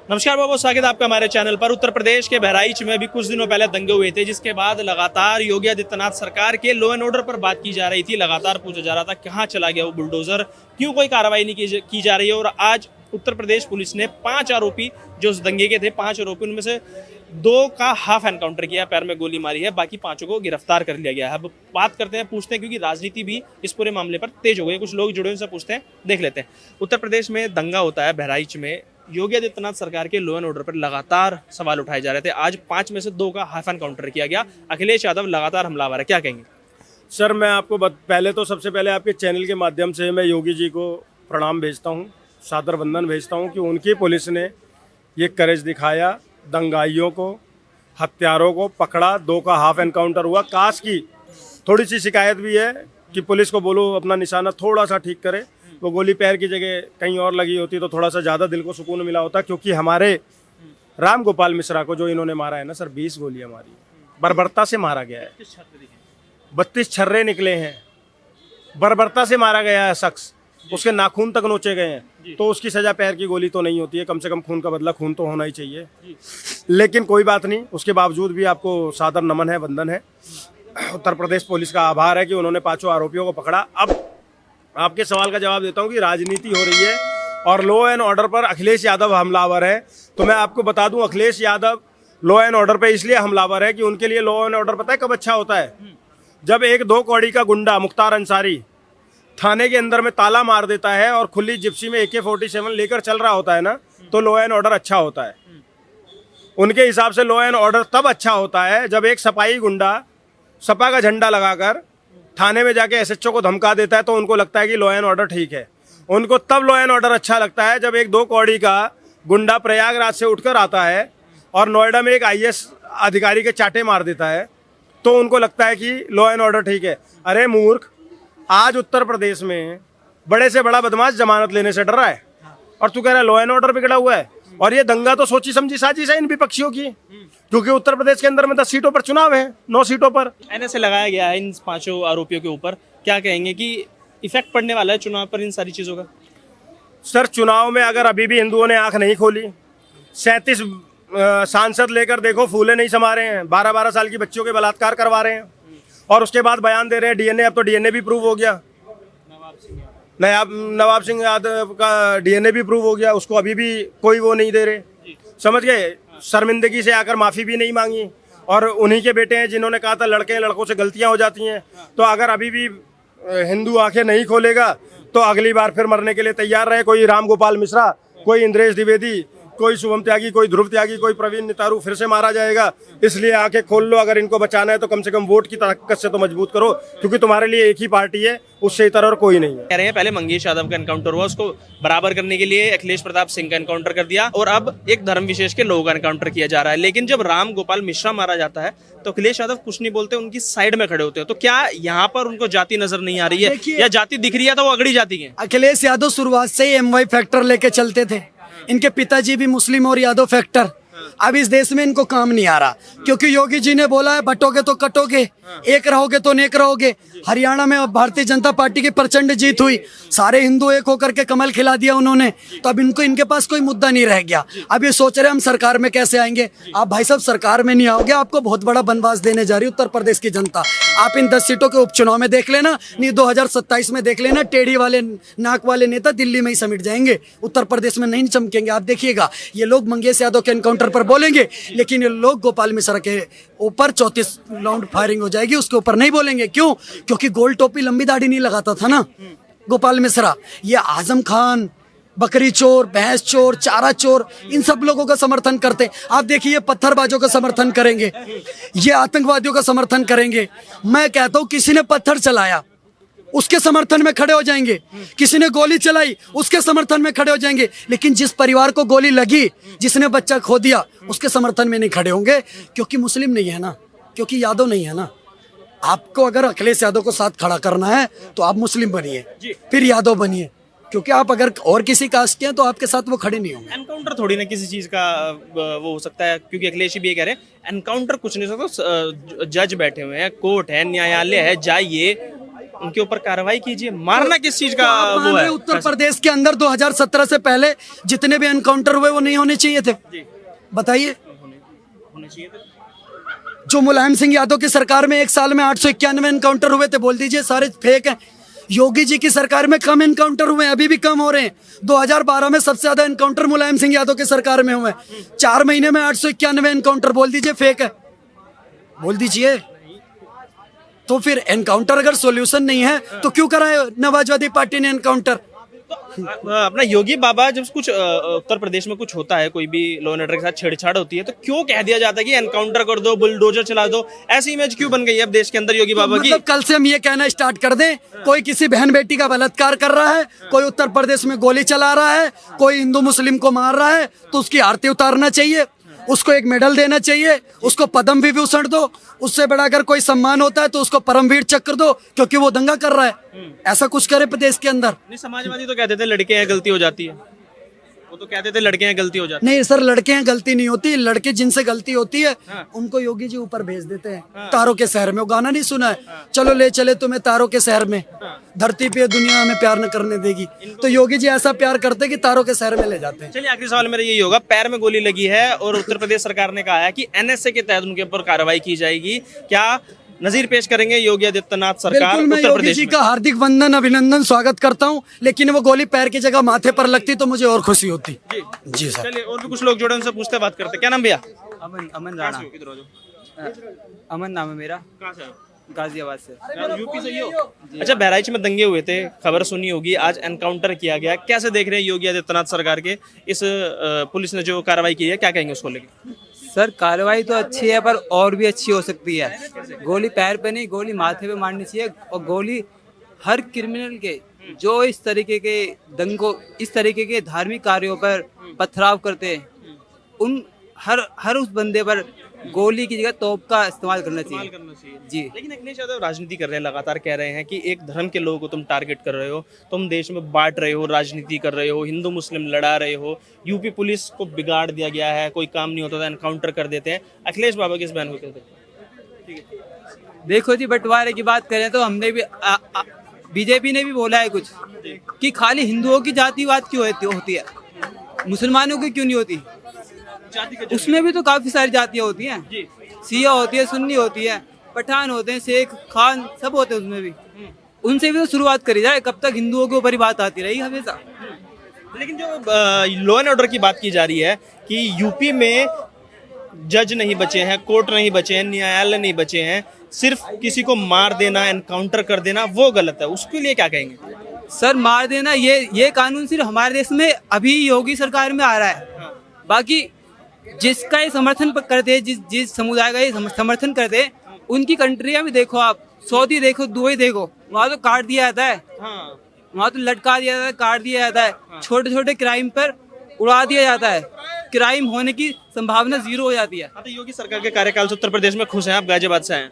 नमस्कार बाबू, स्वागत है आपका हमारे चैनल पर। उत्तर प्रदेश के बहराइच में अभी कुछ दिनों पहले दंगे हुए थे, जिसके बाद लगातार योगी आदित्यनाथ सरकार के लॉ एंड ऑर्डर पर बात की जा रही थी। लगातार पूछा जा रहा था कहाँ चला गया वो बुलडोजर, क्यों कोई कार्रवाई नहीं की जा रही है। और आज उत्तर प्रदेश पुलिस ने 5 आरोपी जो उस दंगे के थे, 5 आरोपी, उनमें से 2 का हाफ एनकाउंटर किया, पैर में गोली मारी है, बाकी 5 को गिरफ्तार कर लिया गया है। अब बात करते हैं, पूछते हैं, क्योंकि राजनीति भी इस पूरे मामले पर तेज हो गई। कुछ लोग जुड़े उनसे पूछते हैं, देख लेते हैं। उत्तर प्रदेश में दंगा होता है बहराइच में, योगी आदित्यनाथ सरकार के लॉ एंड ऑर्डर पर लगातार सवाल उठाए जा रहे थे। आज 5 में से 2 का हाफ एनकाउंटर किया गया। अखिलेश यादव लगातार हमलावर है, क्या कहेंगे? सर, मैं आपको पहले तो सबसे पहले आपके चैनल के माध्यम से मैं योगी जी को प्रणाम भेजता हूं, सादर वंदन भेजता हूं कि उनकी पुलिस ने ये करेज दिखाया, दंगाइयों को, हत्यारों को पकड़ा, 2 का हाफ एनकाउंटर हुआ। काश की थोड़ी सी शिकायत भी है कि पुलिस को बोलो अपना निशाना थोड़ा सा ठीक करे, वो गोली पैर की जगह कहीं और लगी होती तो थोड़ा सा ज़्यादा दिल को सुकून मिला होता। क्योंकि हमारे राम गोपाल मिश्रा को जो इन्होंने मारा है ना सर, 20 गोलियां मारी, बर्बरता से मारा गया है। 32 छर्रे निकले हैं, बर्बरता से मारा गया है शख्स, उसके नाखून तक नोचे गए हैं। तो उसकी सजा पैर की गोली तो नहीं होती है, कम से कम खून का बदला खून तो होना ही चाहिए। लेकिन कोई बात नहीं, उसके बावजूद भी आपको सादर नमन है, वंदन है। उत्तर प्रदेश पुलिस का आभार है कि उन्होंने 5 आरोपियों को पकड़ा। अब आपके सवाल का जवाब देता हूं कि राजनीति हो रही है और लॉ एंड ऑर्डर पर अखिलेश यादव हमलावर है। तो मैं आपको बता दूं, Akhilesh Yadav law and order पर इसलिए हमलावर है कि उनके लिए लॉ एंड ऑर्डर पता है कब अच्छा होता है? जब एक 2 कौड़ी का गुंडा मुख्तार अंसारी थाने के अंदर में ताला मार देता है और खुली जिप्सी में AK-47 लेकर चल रहा होता है ना, तो लॉ एंड ऑर्डर अच्छा होता है। उनके हिसाब से लॉ एंड ऑर्डर तब अच्छा होता है जब एक सपाई गुंडा सपा का झंडा लगाकर थाने में जाके SHO को धमका देता है, तो उनको लगता है कि लॉ एंड ऑर्डर ठीक है। उनको तब लॉ एंड ऑर्डर अच्छा लगता है जब एक 2 कौड़ी का गुंडा प्रयागराज से उठकर आता है और नोएडा में एक IAS अधिकारी के चाटे मार देता है, तो उनको लगता है कि लॉ एंड ऑर्डर ठीक है। अरे मूर्ख, आज उत्तर प्रदेश में बड़े से बड़ा बदमाश जमानत लेने से डर रहा है और तू कह रहा है लॉ एंड ऑर्डर बिगड़ा हुआ है। और ये दंगा तो सोची समझी साजिश है इन विपक्षियों की, क्योंकि उत्तर प्रदेश के अंदर में 10 सीटों पर चुनाव है, 9 सीटों पर NSA लगाया गया है इन 5 आरोपियों के ऊपर। क्या कहेंगे कि इफेक्ट पड़ने वाला है चुनाव पर इन सारी चीजों का? सर, चुनाव में अगर अभी भी हिंदुओं ने आंख नहीं खोली, 37 सांसद लेकर देखो फूले नहीं समा रहे हैं, 12-12 साल की बच्चियों के बलात्कार करवा रहे हैं और उसके बाद बयान दे रहे हैं DNA। अब तो DNA भी प्रूव हो गया, नवाब सिंह यादव का DNA भी प्रूव हो गया, उसको अभी भी कोई वो नहीं दे रहे। समझ गए? शर्मिंदगी से आकर माफ़ी भी नहीं मांगी। और उन्हीं के बेटे हैं जिन्होंने कहा था लड़के लड़कों से गलतियां हो जाती हैं। तो अगर अभी भी हिंदू आंखें नहीं खोलेगा तो अगली बार फिर मरने के लिए तैयार रहे। कोई राम गोपाल मिश्रा, कोई इंद्रेश द्विवेदी, कोई शुभम त्यागी, कोई ध्रुव त्यागी, कोई प्रवीण नितारू फिर से मारा जाएगा। इसलिए आंखें खोल लो, अगर इनको बचाना है तो कम से कम वोट की ताकत से तो मजबूत करो, क्योंकि तुम्हारे लिए एक ही पार्टी है, उससे इतर और कोई नहीं है। कह रहे हैं पहले मंगेश यादव का एनकाउंटर हुआ, उसको बराबर करने के लिए अखिलेश प्रताप सिंह का एनकाउंटर कर दिया और अब एक धर्म विशेष के लोगों का एनकाउंटर किया जा रहा है। लेकिन जब राम गोपाल मिश्रा मारा जाता है तो अखिलेश यादव कुछ नहीं बोलते, उनकी साइड में खड़े होते हैं। तो क्या यहाँ पर उनको जाति नजर नहीं आ रही है, या जाति दिख रही है तो वो अगड़ी जाति है? अखिलेश यादव शुरुआत से ही MY फैक्टर लेके चलते थे। इनके पिताजी भी मुस्लिम और यादव फैक्टर। अब इस देश में इनको काम नहीं आ रहा, क्योंकि योगी जी ने बोला है बटोगे तो कटोगे, एक रहोगे तो नेक रहोगे। हरियाणा में अब भारतीय जनता पार्टी की प्रचंड जीत हुई, सारे हिंदू एक होकर के कमल खिला दिया उन्होंने। तो अब इनके पास कोई मुद्दा नहीं रह गया। अब ये सोच रहे हम सरकार में कैसे आएंगे। आप भाई साहब सरकार में नहीं आओगे, आपको बहुत बड़ा बनवास देने जा रही है उत्तर प्रदेश की जनता। आप इन 10 सीटों के उपचुनाव में देख लेना, नहीं 2027 में देख लेना, टेढ़ी वाले नाक वाले नेता दिल्ली में ही समिट जाएंगे, उत्तर प्रदेश में नहीं चमकेंगे। आप देखिएगा, ये लोग मंगेश यादव के एनकाउंटर पर बोलेंगे, लेकिन ये लोग गोपाल मिश्रा के ऊपर 34 राउंड फायरिंग हो जाएगी, उसके ऊपर नहीं बोलेंगे। क्यों? क्योंकि गोल टोपी लंबी दाढ़ी नहीं लगाता था ना गोपाल मिश्रा। ये आजम खान, बकरी चोर, भैंस चोर, चारा चोर, इन सब लोगों का समर्थन करते। आप देखिए, ये पत्थरबाजों का समर्थन करेंगे, ये आतंकवादियों का समर्थन करेंगे। मैं कहता हूं, किसी ने पत्थर चलाया उसके समर्थन में खड़े हो जाएंगे, किसी ने गोली चलाई उसके समर्थन में खड़े हो जाएंगे। लेकिन जिस परिवार को गोली लगी, जिसने बच्चा खो दिया, उसके समर्थन में नहीं खड़े होंगे, क्योंकि मुस्लिम नहीं है ना, क्योंकि यादव नहीं है ना। आपको अगर अखिलेश यादव को साथ खड़ा करना है तो आप मुस्लिम बनिए, फिर यादव बनिए, क्योंकि आप अगर और किसी कास्ट के हैं तो आपके साथ वो खड़े नहीं होंगे। एनकाउंटर थोड़ी ना किसी चीज का वो हो सकता है, क्योंकि अखिलेश भी ये कह रहे हैं एनकाउंटर कुछ नहीं हो सकता। जज बैठे हुए हैं, कोर्ट है, न्यायालय है, जाइए उनके ऊपर कार्रवाई कीजिए। मारना किस चीज का तो आप मान वो रहे है? उत्तर प्रदेश के अंदर 2017 से पहले जितने भी एनकाउंटर हुए वो नहीं होने चाहिए थे? बताइए। होने चाहिए थे। जो मुलायम सिंह यादव की सरकार में एक साल में 891 एनकाउंटर हुए थे, बोल दीजिए सारे फेक हैं। योगी जी की सरकार में कम एनकाउंटर हुए हैं, अभी भी कम हो रहे हैं। 2012 में सबसे ज्यादा एनकाउंटर मुलायम सिंह यादव की सरकार में हुए हैं। 4 महीने में 891 एनकाउंटर, बोल दीजिए फेक है? बोल दीजिए। तो फिर एनकाउंटर अगर सॉल्यूशन नहीं है तो क्यों कराए नवाजवादी पार्टी ने एनकाउंटर? अपना योगी बाबा जब कुछ उत्तर प्रदेश में कुछ होता है, कोई भी लॉ एंड ऑर्डर के साथ छेड़छाड़ होती है, तो क्यों कह दिया जाता है कि एनकाउंटर कर दो, बुलडोजर चला दो? ऐसी इमेज क्यों बन गई है अब देश के अंदर योगी बाबा की? मतलब कल से हम ये कहना स्टार्ट कर दें, कोई किसी बहन बेटी का बलात्कार कर रहा है, कोई उत्तर प्रदेश में गोली चला रहा है, कोई हिंदू मुस्लिम को मार रहा है, तो उसकी आरती उतारना चाहिए, उसको एक मेडल देना चाहिए, उसको पद्म विभूषण दो, उससे बड़ा अगर कोई सम्मान होता है तो उसको परमवीर चक्र दो, क्योंकि वो दंगा कर रहा है। ऐसा कुछ करे प्रदेश के अंदर। नहीं, समाजवादी तो कहते थे लड़के हैं गलती हो जाती है, वो तो कहते थे लड़के हैं गलती हो जाती है। नहीं सर, लड़के हैं गलती नहीं होती, लड़के जिनसे गलती होती है उनको योगी जी ऊपर भेज देते हैं। तारों के शहर में, वो गाना नहीं सुना है, चलो ले चले तुम्हें तारों के शहर में, धरती पे दुनिया हमें प्यार न करने देगी। तो योगी जी ऐसा प्यार करते हैं कि तारों के शहर में ले जाते हैं। चलिए, आखिरी सवाल मेरा यही होगा, पैर में गोली लगी है और उत्तर प्रदेश सरकार ने कहा है कि एनएसए के तहत उनके ऊपर कार्रवाई की जाएगी, क्या नजीर पेश करेंगे योगी आदित्यनाथ सरकार बिल्कुल, मैं उत्तर योगी प्रदेश जी में? का हार्दिक वंदन अभिनंदन स्वागत करता हूं, लेकिन वो गोली पैर की जगह माथे पर लगती तो मुझे और खुशी होती। जी सर। चलिए, और भी कुछ लोग जुड़े, उनसे पूछते बात करते। क्या नाम भैया? अमन राणा। किधर हो जाओ? अमन नाम है मेरा, कहाँ से हो? गाजियाबाद से। यूपी से ही हो? अच्छा, बहराइच में दंगे हुए थे, खबर सुनी होगी, आज एनकाउंटर किया गया, कैसे देख रहे हैं योगी आदित्यनाथ सरकार के इस पुलिस ने जो कार्रवाई की है, क्या कहेंगे उसको लेकर? सर कार्रवाई तो अच्छी है, पर और भी अच्छी हो सकती है। गोली पैर पे नहीं, गोली माथे पे मारनी चाहिए, और गोली हर क्रिमिनल के जो इस तरीके के दंगों, इस तरीके के धार्मिक कार्यों पर पथराव करते हैं, उन हर उस बंदे पर गोली की जगह तोप का इस्तेमाल करना चाहिए। जी। लेकिन अखिलेश यादव राजनीति कर रहे हैं, लगातार कह रहे हैं कि एक धर्म के लोगों को तुम टारगेट कर रहे हो, तुम देश में बांट रहे हो, राजनीति कर रहे हो, हिंदू मुस्लिम लड़ा रहे हो, यूपी पुलिस को बिगाड़ दिया गया है, कोई काम नहीं होता था एनकाउंटर कर देते हैं। अखिलेश बाबा किस बयान को कहते हैं? देखो जी, बंटवारे की बात करें तो हमने भी बीजेपी ने भी बोला है कुछ कि खाली हिंदुओं की जातिवाद क्यों होती है, मुसलमानों की क्यों नहीं होती? उसमें भी तो काफी सारी जातियां होती हैं, सिया होती है, सुन्नी होती है, पठान होते हैं, शेख खान सब होते हैं, उसमें भी उनसे भी तो शुरुआत करी जाए। कब तक हिंदुओं के ऊपर ही बात आती रही हमेशा? लेकिन जो लॉ एंड ऑर्डर की बात की जा रही है कि यूपी में जज नहीं बचे हैं, कोर्ट नहीं बचे हैं, न्यायालय नहीं बचे हैं, सिर्फ किसी को मार देना, एनकाउंटर कर देना, वो गलत है, उसके लिए क्या कहेंगे? सर मार देना, ये कानून सिर्फ हमारे देश में अभी योगी सरकार में आ रहा है। बाकी जिसका ये समर्थन करते हैं, जिस समुदाय का ये समर्थन करते हैं, उनकी कंट्रियां भी देखो आप, सऊदी देखो, दुबई देखो, वहाँ तो काट दिया जाता है, वहाँ तो लटका दिया जाता है, काट दिया जाता है, छोटे छोटे क्राइम पर उड़ा दिया जाता है, क्राइम होने की संभावना 0 हो जाती है। तो योगी सरकार के कार्यकाल से उत्तर प्रदेश में खुश हैं आप? गाजियाबाद से हैं।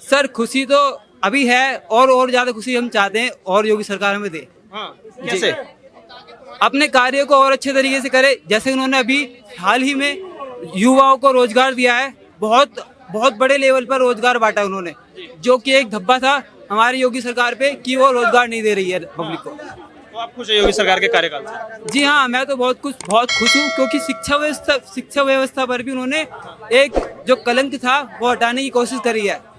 सर खुशी तो अभी है, और ज्यादा खुशी हम चाहते हैं और योगी सरकार हमें दे। कैसे? अपने कार्य को और अच्छे तरीके से करे, जैसे उन्होंने अभी हाल ही में युवाओं को रोजगार दिया है, बहुत बड़े लेवल पर रोजगार बांटा उन्होंने, जो कि एक धब्बा था हमारी योगी सरकार पे कि वो रोजगार नहीं दे रही है पब्लिक को। तो आप खुश हैं योगी सरकार के कार्यकाल से? जी हाँ, मैं तो बहुत खुश हूँ, क्योंकि शिक्षा व्यवस्था पर भी उन्होंने एक जो कलंक था वो हटाने की कोशिश करी है।